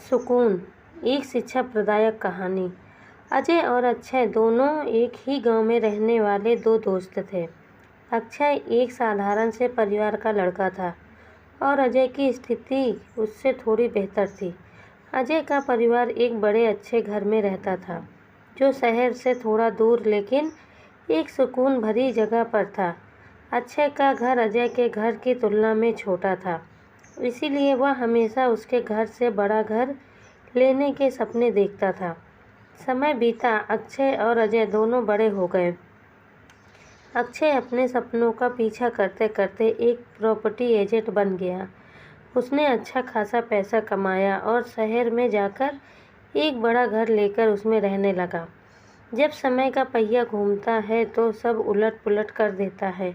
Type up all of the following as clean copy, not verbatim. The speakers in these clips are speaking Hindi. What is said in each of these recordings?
सुकून, एक शिक्षा प्रदायक कहानी। अजय और अक्षय दोनों एक ही गांव में रहने वाले दो दोस्त थे। अक्षय एक साधारण से परिवार का लड़का था और अजय की स्थिति उससे थोड़ी बेहतर थी। अजय का परिवार एक बड़े अच्छे घर में रहता था, जो शहर से थोड़ा दूर लेकिन एक सुकून भरी जगह पर था। अक्षय का घर अजय के घर की तुलना में छोटा था, इसीलिए वह हमेशा उसके घर से बड़ा घर लेने के सपने देखता था। समय बीता, अक्षय और अजय दोनों बड़े हो गए। अक्षय अपने सपनों का पीछा करते करते एक प्रॉपर्टी एजेंट बन गया। उसने अच्छा खासा पैसा कमाया और शहर में जाकर एक बड़ा घर लेकर उसमें रहने लगा। जब समय का पहिया घूमता है तो सब उलट पुलट कर देता है।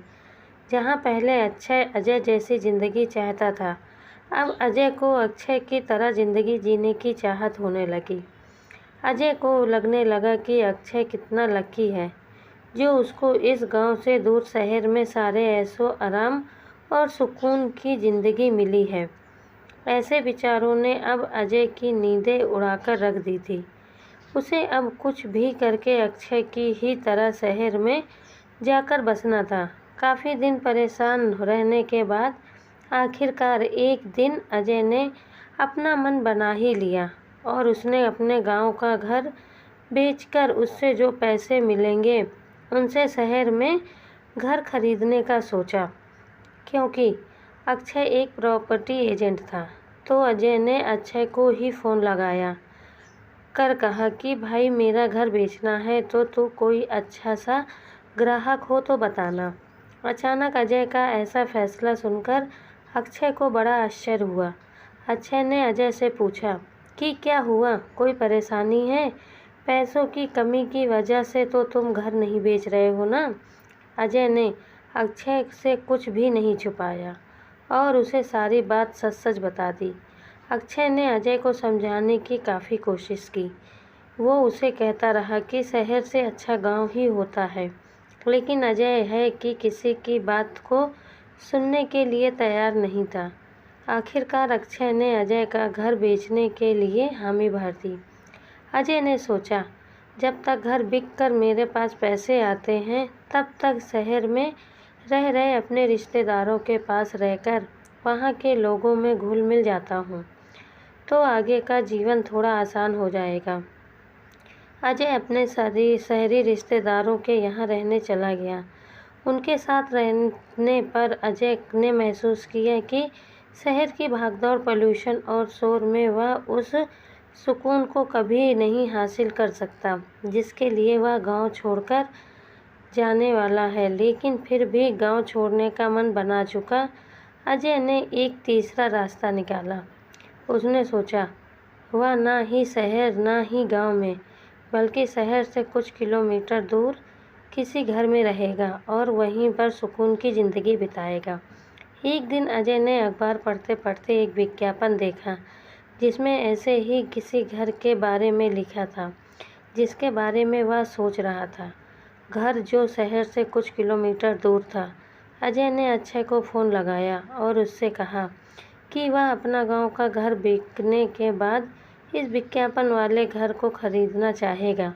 जहाँ पहले अक्षय अजय जैसी ज़िंदगी चाहता था, अब अजय को अक्षय की तरह ज़िंदगी जीने की चाहत होने लगी। अजय को लगने लगा कि अक्षय कितना लकी है जो उसको इस गांव से दूर शहर में सारे ऐशो आराम और सुकून की ज़िंदगी मिली है। ऐसे विचारों ने अब अजय की नींदें उड़ाकर रख दी थी। उसे अब कुछ भी करके अक्षय की ही तरह शहर में जाकर बसना था। काफ़ी दिन परेशान रहने के बाद आखिरकार एक दिन अजय ने अपना मन बना ही लिया और उसने अपने गांव का घर बेचकर उससे जो पैसे मिलेंगे उनसे शहर में घर खरीदने का सोचा। क्योंकि अक्षय एक प्रॉपर्टी एजेंट था, तो अजय ने अक्षय को ही फ़ोन लगाया कर कहा कि भाई मेरा घर बेचना है, तो तू कोई अच्छा सा ग्राहक हो तो बताना। अचानक अजय का ऐसा फैसला सुनकर अक्षय को बड़ा आश्चर्य हुआ। अक्षय ने अजय से पूछा कि क्या हुआ, कोई परेशानी है? पैसों की कमी की वजह से तो तुम घर नहीं बेच रहे हो ना? अजय ने अक्षय से कुछ भी नहीं छुपाया और उसे सारी बात सच सच बता दी। अक्षय ने अजय को समझाने की काफ़ी कोशिश की। वो उसे कहता रहा कि शहर से अच्छा गांव ही होता है, लेकिन अजय है कि किसी की बात को सुनने के लिए तैयार नहीं था। आखिरकार अक्षय ने अजय का घर बेचने के लिए हामी भर दी। अजय ने सोचा, जब तक घर बिक कर मेरे पास पैसे आते हैं तब तक शहर में रह रहे अपने रिश्तेदारों के पास रहकर वहाँ के लोगों में घुल मिल जाता हूँ तो आगे का जीवन थोड़ा आसान हो जाएगा। अजय अपने शहरी रिश्तेदारों के यहाँ रहने चला गया। उनके साथ रहने पर अजय ने महसूस किया कि शहर की भागदौड़, पोल्यूशन और शोर में वह उस सुकून को कभी नहीं हासिल कर सकता जिसके लिए वह गांव छोड़कर जाने वाला है। लेकिन फिर भी गांव छोड़ने का मन बना चुका अजय ने एक तीसरा रास्ता निकाला। उसने सोचा, वह ना ही शहर ना ही गांव में, बल्कि शहर से कुछ किलोमीटर दूर किसी घर में रहेगा और वहीं पर सुकून की ज़िंदगी बिताएगा। एक दिन अजय ने अखबार पढ़ते पढ़ते एक विज्ञापन देखा जिसमें ऐसे ही किसी घर के बारे में लिखा था जिसके बारे में वह सोच रहा था, घर जो शहर से कुछ किलोमीटर दूर था। अजय ने अक्षय को फ़ोन लगाया और उससे कहा कि वह अपना गांव का घर बिकने के बाद इस विज्ञापन वाले घर को खरीदना चाहेगा,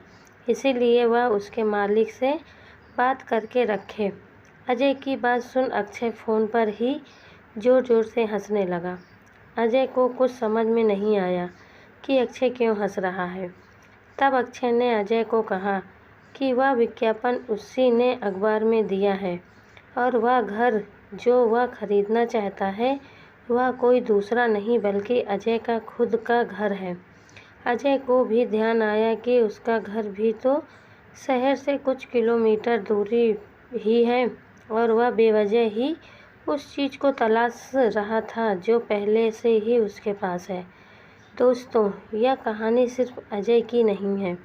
इसीलिए वह उसके मालिक से बात करके रखे। अजय की बात सुन अक्षय फ़ोन पर ही ज़ोर ज़ोर से हंसने लगा। अजय को कुछ समझ में नहीं आया कि अक्षय क्यों हंस रहा है। तब अक्षय ने अजय को कहा कि वह विज्ञापन उसी ने अखबार में दिया है और वह घर जो वह खरीदना चाहता है वह कोई दूसरा नहीं बल्कि अजय का खुद का घर है। अजय को भी ध्यान आया कि उसका घर भी तो शहर से कुछ किलोमीटर दूरी ही है और वह बेवजह ही उस चीज़ को तलाश रहा था जो पहले से ही उसके पास है। दोस्तों, यह कहानी सिर्फ अजय की नहीं है,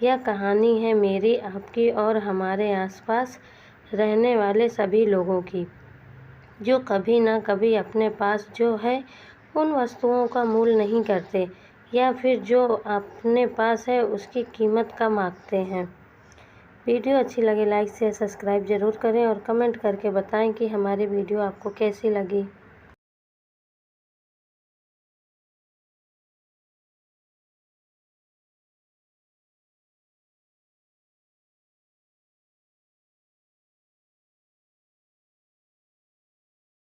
यह कहानी है मेरी, आपकी और हमारे आसपास रहने वाले सभी लोगों की, जो कभी ना कभी अपने पास जो है उन वस्तुओं का मूल नहीं करते या फिर जो अपने पास है उसकी कीमत कम आंकते हैं। वीडियो अच्छी लगे लाइक शेयर सब्सक्राइब ज़रूर करें और कमेंट करके बताएं कि हमारी वीडियो आपको कैसी लगी।